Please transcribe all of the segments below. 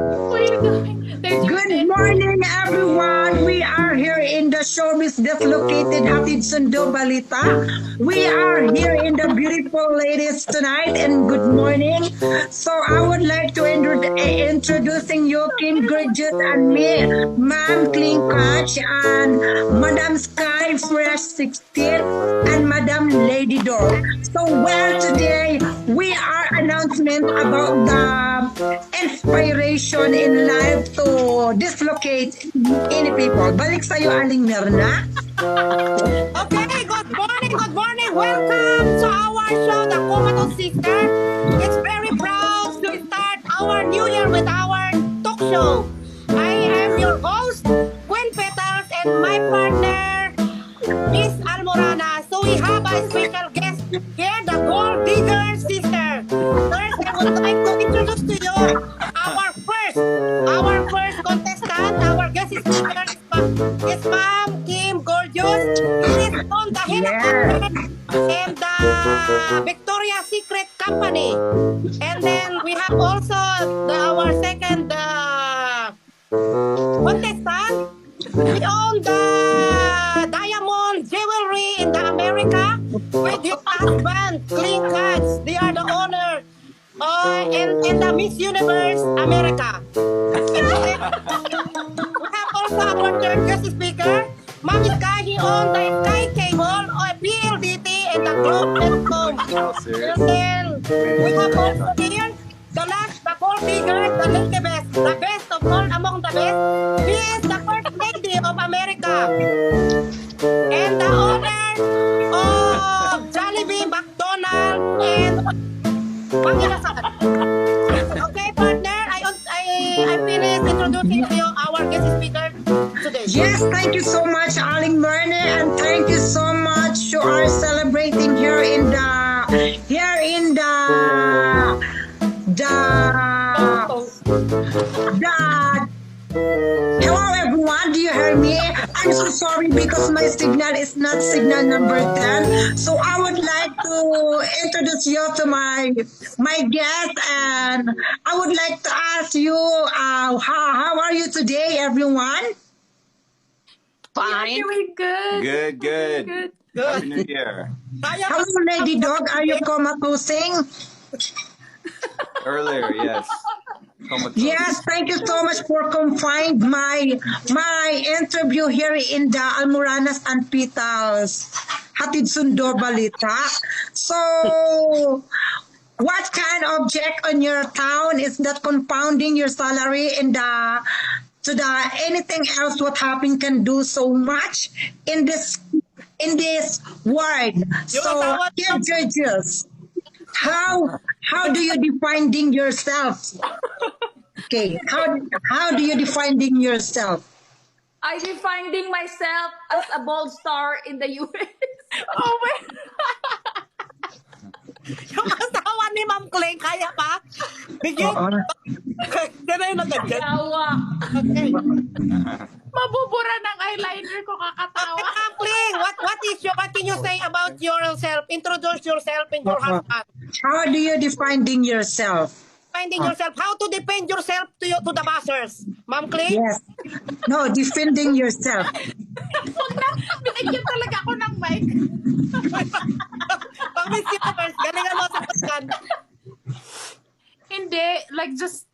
What are you doing? There's your Good morning, everyone. We are here in the showbiz dislocated Hatid Sundo Balita. We are here in the beautiful ladies tonight, and good morning. So I would like to introducing you, Kim Gurjit, and me, Ma'am Clean Catch, and Madam Sky Fresh 16, and Madam Lady Dog. So well, today we are announcement about the inspiration in life to dislocate any people. Balik sa'yo, Aling Mirna. Okay, good morning, good morning. Welcome to our show, The Comatose Sister. It's very proud to start our new year with our talk show. I am your host, Gwen Petals, and my partner, Miss Almorana. So we have a special guest here, the Gold Digger Sister. First, I would like to introduce to you our first contestant, our guest speaker is Ma'am Kim Gorgeous. She is on the head and the Victoria's Secret Company. And then we have also our second contestant. We own the diamond jewelry in the America with his husband, Clean Cats. They are the owner in the Miss Universe America. We have also our third guest speaker, Ma'am Sky. He owns the Sky Cable or PLDT and the Globe.com. And then we have also here the last, the gold digger, the best of all among the best. She is the first lady of America and the owner of Jollibee, McDonald's, and okay, partner, I finished introducing to you our guest speaker today. Yes, thank you so much, Aling Mirna, and thank you so much. You are celebrating here in the Hello everyone, do you hear me? I'm so sorry because my signal is not signal number 10. So I would like to introduce you to my guest, and I would like to ask you how are you today, everyone? Fine. You're doing good. Good. Happy New Year. Hello, Lady Dog, are you comatosing? Earlier, yes. Comatose. Yes, thank you so much for confined my interview here in the Almoranas and Petals Hatid Sundo Balita. So, what kind of object on your town is that compounding your salary in the anything else what happened can do so much in this world? So, give judges. How do you defining yourself? Okay, how do you defining yourself? I defining myself as a bold star in the US. Oh my. Yung asawa ni Ma'am Cleng, kaya pa? Bigyan. Kaya yung nagagyan. Yawa. Okay. Mabubura ng eyeliner ko kakatawa. Ma'am Cleng, what can you say about yourself? Introduce yourself and your husband. How do you defining yourself? Finding yourself, how to defend yourself to the buzzers. Ma'am Cleng? Yes. No, defending yourself. Huwag na. Binigyan talaga ako ng mic. Pang Miss Universe, galingan mo sa pagkan. Hindi. Like, just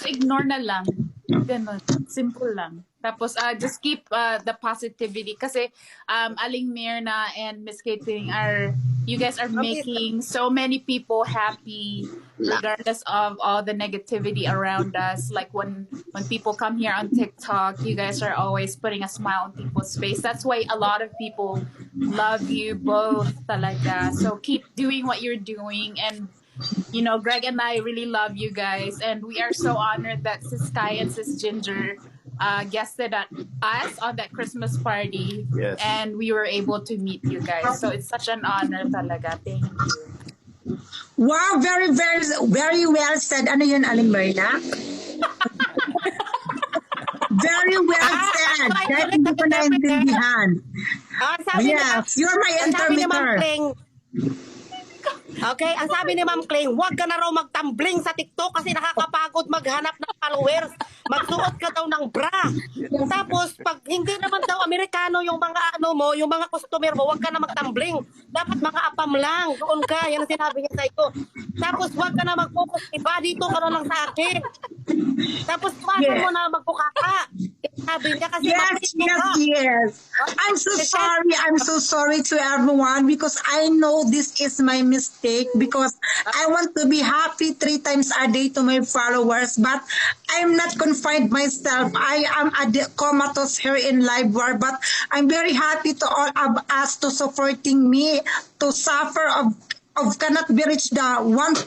ignore na lang. Ganun. Simple lang. Tapos, just keep the positivity. Kasi, Aling Mirna and Miss Kating you guys are making so many people happy, regardless of all the negativity around us. Like, when people come here on TikTok, you guys are always putting a smile on people's face. That's why a lot of people love you both talaga. So, keep doing what you're doing. And, you know, Greg and I really love you guys. And we are so honored that Sis Sky and Sis Ginger guested at us on that Christmas party. Yes. And we were able to meet you guys. So it's such an honor talaga. Thank you. Wow, very, very, very well said. Ano yun, Aling Mirna? Very well said. Kahit hindi ko naintindihan. Yes, you're my interpreter. Okay, ang sabi ni Ma'am Cleng, huwag ka na raw magtumbling sa TikTok kasi nakakapagod maghanap ng followers. Magsuot ka daw ng bra. Tapos, pag hindi naman daw Amerikano yung mga yung mga customer mo, huwag ka na magtumbling. Dapat mga apam lang. Doon ka. Yan ang sinabi niya sa iyo. Tapos, huwag ka na mag-focus. Iba dito ka na lang sa akin. Tapos, huwag mo na magpukaka. Sabi niya kasi Yes. I'm so sorry to everyone because I know this is my mistake because I want to be happy 3 times a day to my followers, but I'm not confined myself. I am a comatose here in Live War, but I'm very happy to all of us to supporting me to suffer of cannot be reached the 1,000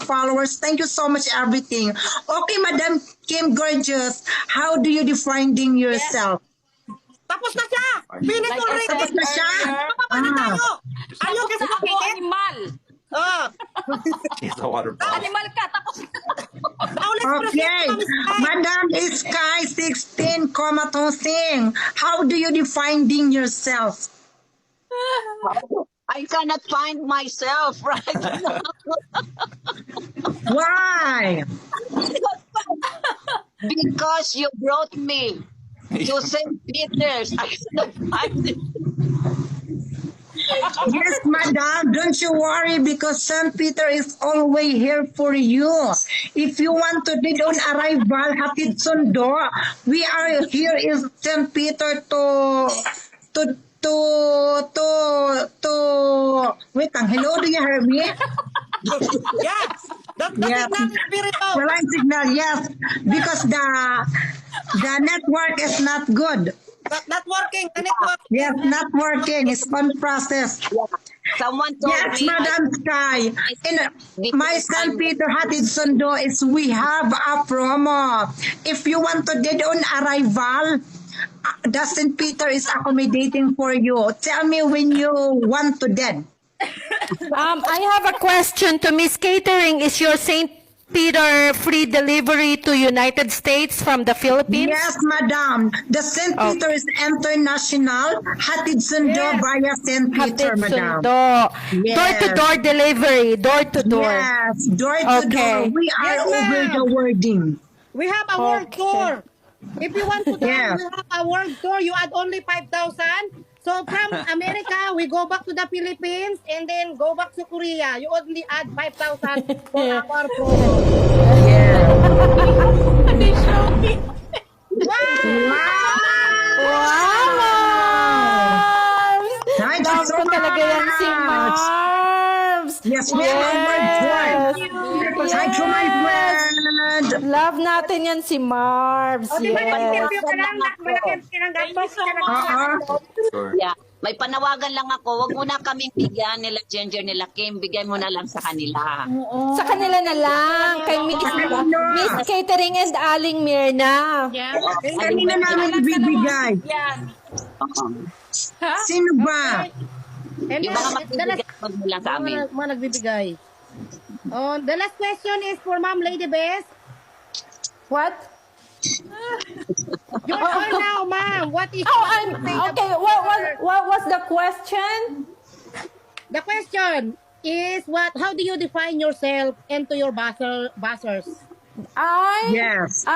followers. Thank you so much, everything. Okay, Madam Kim Gorgeous, how do you defining yourself? tapos na siya. Finish already. Tapos na siya? Mababa na tayo. Ayaw kasi Ako, sabihin. animal. She's a water bottle. Animal ka, tapos Now, let's proceed Okay, to Miss Kai. Madam Sky 16, Comatosing, how do you defining yourself? I cannot find myself right now. Why? Because you brought me to St. Peter's. I cannot find it. Yes, madam, don't you worry because St. Peter is always here for you. If you want to did on arrival, hatid sundo, we are here in St. Peter to wait lang, hello, do you hear me? Yeah. That's the Yeah. signal spirit of. Walang signal, yes, because the network is not good. Not working. The network. Yes, not working, it's on process. Someone told Yes, me. Madam Sky. In my St. Peter Hatid Sundo is we have a promo. If you want to get on arrival, the St. Peter is accommodating for you. Tell me when you want to dead. I have a question to Miss Catering. Is your St. Peter free delivery to United States from the Philippines? Yes, Madam. The St. Peter is international. Hatid Sundo via St. Peter, Hatid Madam. Sundo. Yes. Door-to-door delivery. Door-to-door. Yes, door to door. Okay. We are Yes, over ma'am. the wording. We have a world Okay. tour. If you want to Yeah. we have a world tour. You add only 5,000. So from America, we go back to the Philippines and then go back to Korea. You only add 5,000 for our promo. They show me. Wow! Thank you so Love ko talaga yan si much. Marbs. Yes, we have a word tour. Thank you, my friend. Love natin yan si Marbs. O, di ba, Yes. interview ka lang, malaki tinanggap mo. Sure. Yeah. May panawagan lang ako. Wag mo na kaming bigyan nila Ginger, nila Kim. Bigay mo na lang sa kanila. Sa kanila na lang. Kay Miss Catering and Aling Mirna. Yeah. Kanina namin ibibigay. Yan. Sino ba? And Yung mga the last, magbibigay, wag mo lang sa amin. mga nagbibigay. Oh, the last question is for Ma'am Lady Best. What? Your turn now, ma'am. What is Oh, okay. What was the question? the question? Is how do you define yourself and to your buzzers? Yes.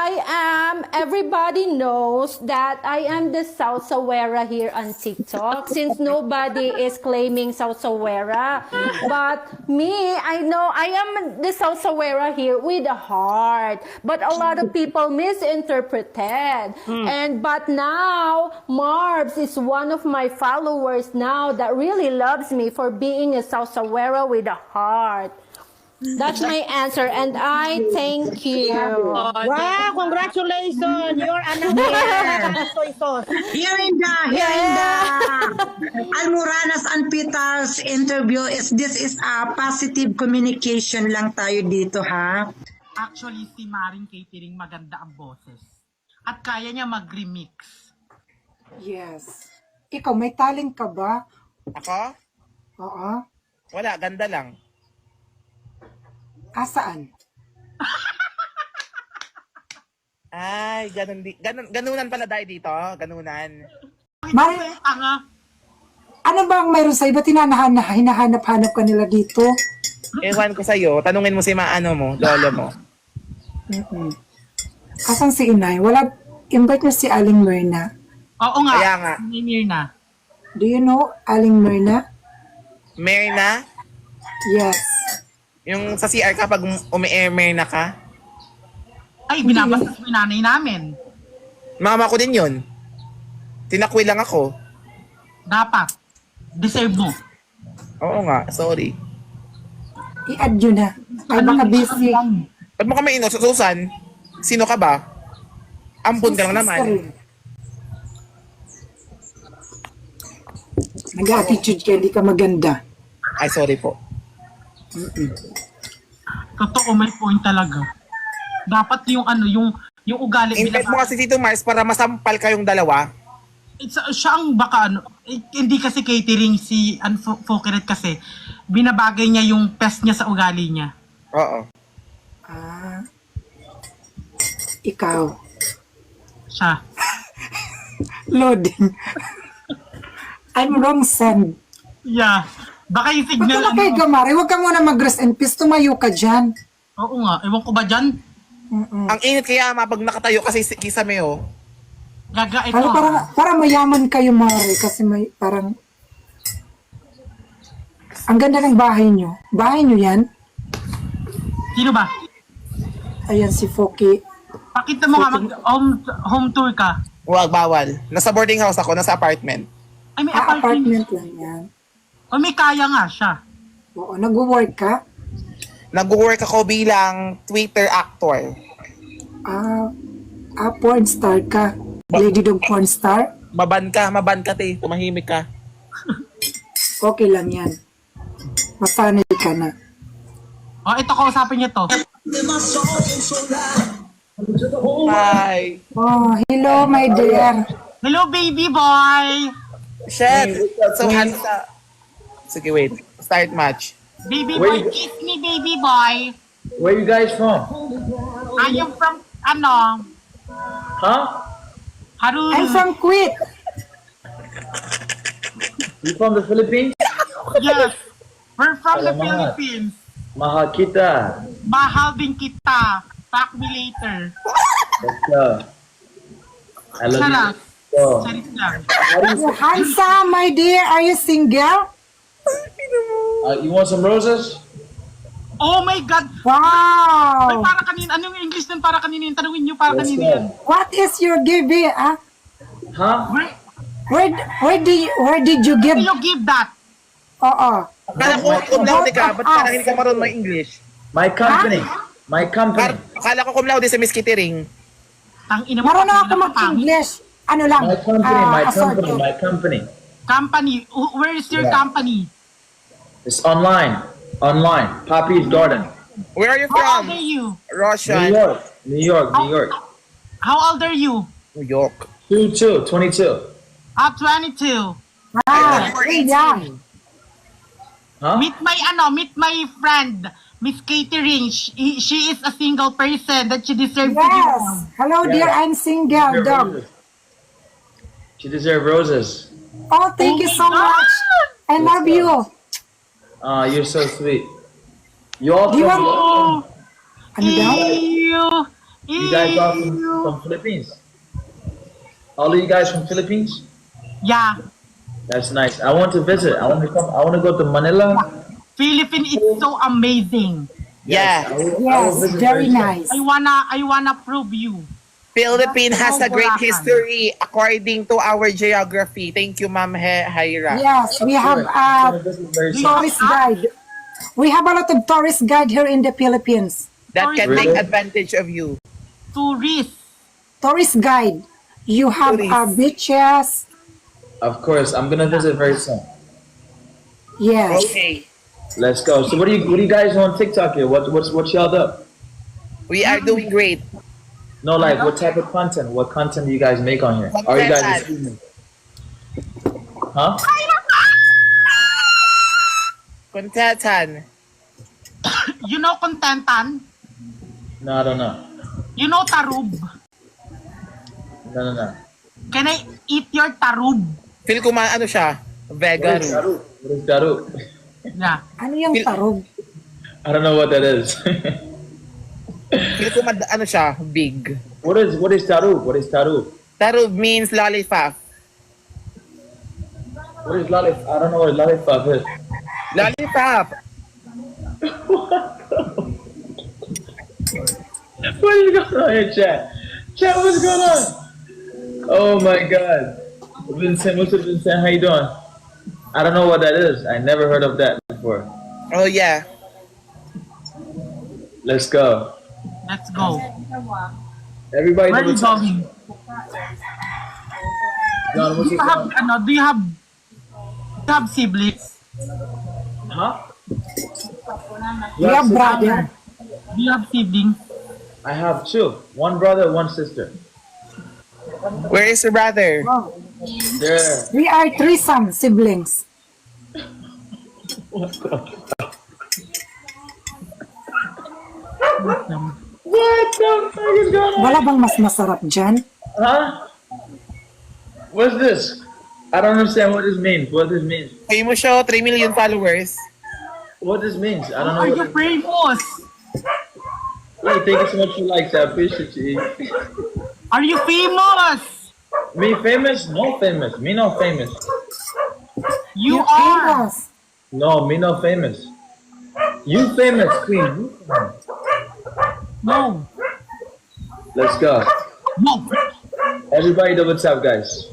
Everybody knows that I am the Sausawera here on TikTok since nobody is claiming Sausawera. But me, I know I am the Sausawera here with a heart. But a lot of people misinterpreted. But now, Marbs is one of my followers now that really loves me for being a Sausawera with a heart. That's my answer, and I thank you. Wow, congratulations! You're an soy sauce. Here in the Almoranas and Peters interview this is a positive communication lang tayo dito, ha? Actually, si Maring Catering maganda ang boses. At kaya niya mag-remix. Yes. Ikaw, may talent ka ba? Ako? Oo. Wala, ganda lang. Asaan? Ay, ganunan pala tayo dito. Ganunan. Mar, Tanga. ano ba ang mayroon sa'yo? Ba't hinahanap-hanap ka nila dito? Ewan ko sa'yo. Tanungin mo si maano mo, lolo mo. Asan si Inay? Wala, invite niyo si Aling Myrna. Oo nga. Kaya nga. Ni Mirna. Do you know Aling Myrna? Myrna? Yes. Yung sa CR kapag Myrna ka? Ay, binabastos mo yung nanay namin. Mama ko din yun. Tinakwi lang ako. Dapat. Deserve mo. Oo nga, sorry. I-add yun na. Ay, baka busy. Ba't mo kami Susan? Sino ka ba? Ampun ka lang naman. Nag-attitude ka, hindi ka maganda. Ay, sorry po. Totoo, may point talaga. Dapat yung ano, yung ugali. Invite mo kasi Tito Mars para masampal kayong dalawa. Siya ang baka ano, hindi kasi catering si Unfortunate kasi binabagay niya yung pest niya sa ugali niya. Oo. Ah. Ikaw. Siya. Loading. I'm wrong send. Yeah. Baka yung Huwag signal ka na kay Gamari. Huwag ka muna mag-rest and peace. Tumayo ka dyan. Oo nga. Ewan ko ba dyan? Ang init kaya pag nakatayo kasi kisame oh. Gaga ito. Ano, para mayaman kayo, Mari. Kasi may parang... Ang ganda ng bahay nyo. Bahay nyo yan? Sino ba? Ayan si Foki. Pakita mo nga home tour ka. Huwag, bawal. Nasa boarding house ako, nasa apartment. Ay, may Apartment lang yan. O may kaya nga siya. Oo, nag-work ka? Nag-work ako bilang Twitter actor. Porn star ka. Lady Dog porn star? Maban ka, te. Tumahimik ka. Okay lang yan. Masanay ka na. O, ito, kausapin niyo to. Hi. Oh, hello, my dear. Hello, baby boy! Shit. So handsome. Sige, wait. Start match. Baby boy, kiss me, baby boy! Where you guys from? I am from, ano, Huh? Haruru. I'm from Kuwait. You from the Philippines? Yes. We're from the Salamat. Philippines. Mahal kita. Mahal din kita. Fuck me later. Let's go. I love Sarap. you. So, Charit lang. You're handsome, my dear. Are you single? you want some roses? Oh my God! Ay, Wow. para kanina. Anong English nun para kanina yun? Tanungin nyo para Let's kanina go. yan. What is your giving? Ah? Huh? Where did you give? Can you give that? Oo. Akala ko cum laude ka. Ba't parang hindi ka marunong ng English? My company. My company. Akala ko cum laude sa Miss Kittering. Tang ina mo. Marunong ako kanina ka pang- mag-English. Ano lang? My company. My assorted. company. My company. Company. Where is your Yeah. company? It's online. Online. Poppy's Garden. Where are you How old from? are you? New Russian. York. New York. New York. How old are you? New York. 22. 22. Yeah. Huh? Meet my friend, Miss Catering. She is a single person that she deserves to be Yes. one. Hello, dear. I'm single, dog. She deserves roses. Oh, thank you so much. I love you. You're so sweet. You all Do you from, want- Ano daw? you guys are from Philippines? All of you guys from Philippines? Yeah. That's nice. I want to visit. I want to come. I want to go to Manila. Philippines is so amazing. Yeah. I will Yes, visit very soon. nice. I wanna prove you. Philippines has a great Bulacan. history according to our geography. Thank you, Ma'am Haira. Yes, we have I'm gonna visit very soon. tourist guide. We have a lot of tourist guide here in the Philippines. That can Really? take advantage of you. Tourist. Tourist guide. You have Tourist. beaches. Of course, I'm gonna visit very soon. Yes. Okay. Let's go. So what do you guys on TikTok here? What's y'all up? We are doing great. No, like what type of content? What content do you guys make on here? Are you guys just streaming? Huh? Kontatan. You know Contentan? No, I don't know. You know Tarub? No. Can I eat your Tarub? Feel ko ano siya? Vegan. What is garu? Yeah. Ano yung tarog? I don't know what that is. Feel ko ano siya? Big. What is Taru? What is Taru? Tarub means lollipop. What is lollipop? I don't know what lollipop is. Lollipop. What is going on here, chat? Chat, what's going on? Oh my God. Vincent, what's up, Vincent? How you doing? I don't know what that is. I never heard of that before. Oh yeah. Let's go. Let's go. Everybody Where are you what's up? going? John, what's Do you up? have, ano, do you have siblings? Huh? We have brother. Do you have siblings? I have two. One brother, one sister. Where is your brother? There. We are threesome siblings. What the fuck is going on? Wala bang mas masarap dyan? Huh? What's this? I don't understand what this means. What this means. Famous show, 3 million followers. What this means. I don't Are know. you What famous? hey, thank you so much for likes. I appreciate you. Are you famous? Me famous? No famous. Me no famous. You You're are. famous. No, me no famous. You famous, Queen. You famous. No. Let's go. No. Everybody do what's up, guys.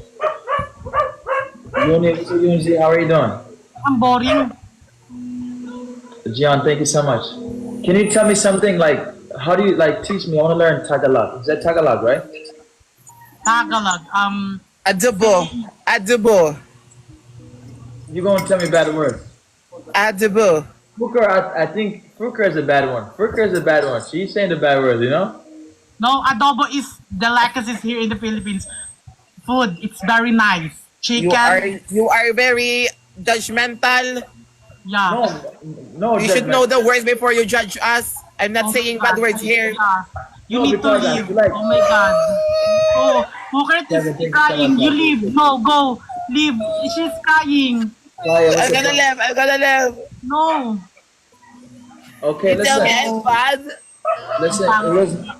Yunzi, how are you doing? I'm boring. Gian, thank you so much. Can you tell me something like, how do you, like, teach me? I want to learn Tagalog. Is that Tagalog, right? Tagalog. Adobo. Adobo. You're going to tell me bad words. Adobo. Fruker, I think Fruker is a bad one. Fruker is a bad one. She's saying the bad words, you know? No, adobo is delicacies here in the Philippines. Food. It's very nice. Chicken. You are very judgmental. Yeah. No, You should know the words before you judge us. I'm not Oh saying my bad God. words here. Yeah. You No, need to because I leave. feel like- Oh my God. Oh, Mukert Kevin, is thank you so crying. much, You man. leave. No, go. Leave. She's crying. I'm gonna leave. I'm gonna leave. No. Okay, You tell me listen. I'm bad. Listen,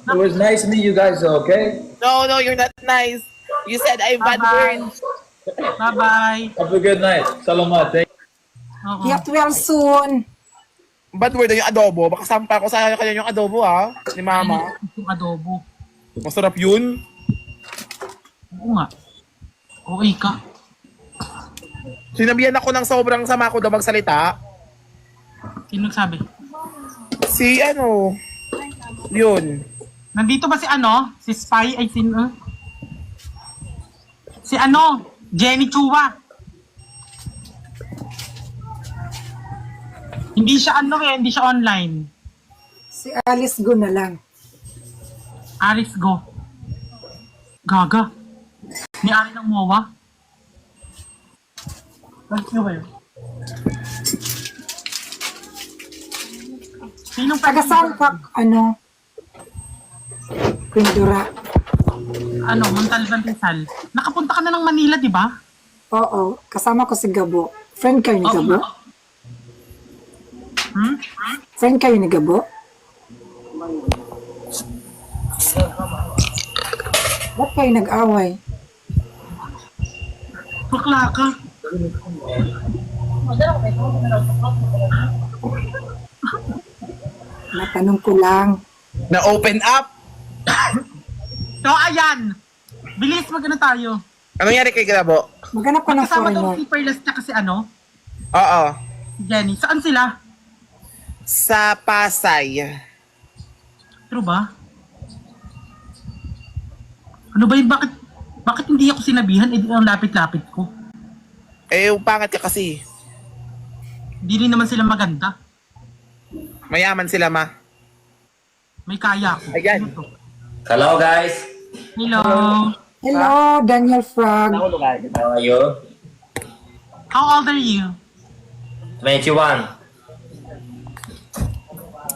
it was nice meeting you guys, okay? No, you're not nice. You said I'm bad Bye-bye. words. Bye-bye. Have a good night. Salamat. Thank Oo. Get well soon. Bad word yung adobo. Baka sampa ko sa kanya yung adobo ha. Ni mama. Yung adobo. Masarap yun. Oo nga. Okay ka. Sinabihan ako ng sobrang sama ko daw magsalita. Sino nagsabi? Si ano, yun. Nandito ba si ano? Si Spy? Ay, sino? Si ano? Jenny Chua. Hindi siya ano eh, hindi siya online. Si Alice Go na lang. Aris Go. Gaga. Ni Ari ng MOA. Thank you, eh. Sinong Taga saan ka, ano? Quindura. Ano, Montalban Rizal. Nakapunta ka na ng Manila, di ba? Oo, kasama ko si Gabo. Friend kayo ni Oo. Gabo? Friend kayo ni Gabo? Ba't kayo nag-away? Bakla ka. Natanong ko lang. Na open up. So, ayan. Bilis, magano tayo. Ano nangyari kay Grabo? Maghanap ko ng Kasama daw foreigner. si Perlas niya kasi ano, Oo. si Jenny. Saan sila? Sa Pasay. True ba? Ano ba yun? Bakit hindi ako sinabihan? Eh, ang lapit-lapit ko. Eh, pangit ka kasi. Hindi rin naman sila maganda. Mayaman sila, ma. May kaya ako. Ayan. Ano to? Hello guys. Hello. Hello, Daniel Frog. How are you? How old are you? 21.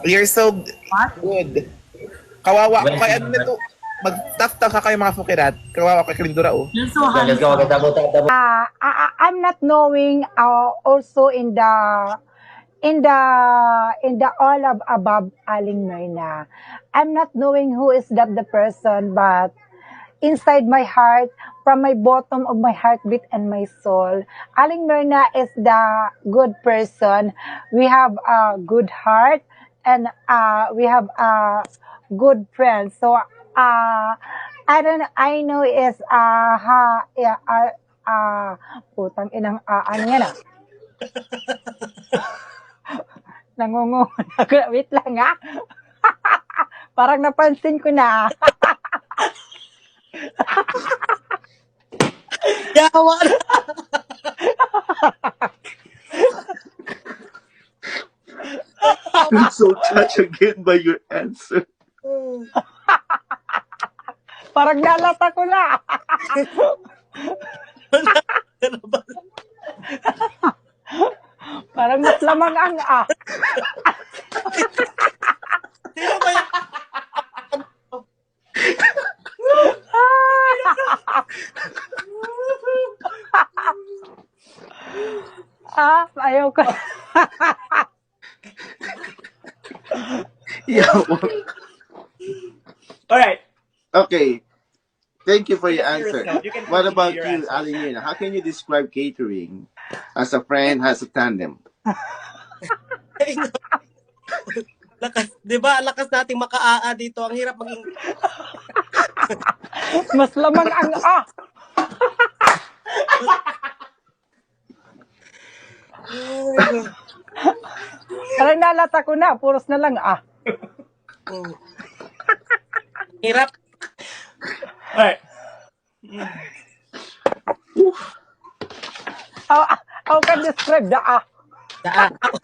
You're so What? good. Kawawa ko kay ano nito. Mag-taf-taf ka kayo mga fukirat. Kawawa kay Kalindura, oh. You're so Let's go. handsome. Tabo. I'm not knowing also in the all of above, Aling Myrna, I'm not knowing who is that the person, but inside my heart, from my bottom of my heartbeat and my soul, Aling Myrna is the good person. We have a good heart, and we have a good friend. So I know is putang inang ano yan ah. Nangungo. Wait lang ah. Parang napansin ko na. Yawa na. I'm so touched again by your answer. Parang nalata ko na. Parang mas lamang ang Sino ba yan? Ayaw ko. Yeah. All right. Okay. Thank you for your Serious answer. note, you can What continue about your you, answer. Aling Myrna? How can you describe catering as a friend, as a tandem? Lakas, 'di ba? Lakas nating maka-aa dito. Ang hirap maging Mas lamang ang Parang nalata ko na. Puros na lang hirap. Alright. How can describe the Ako,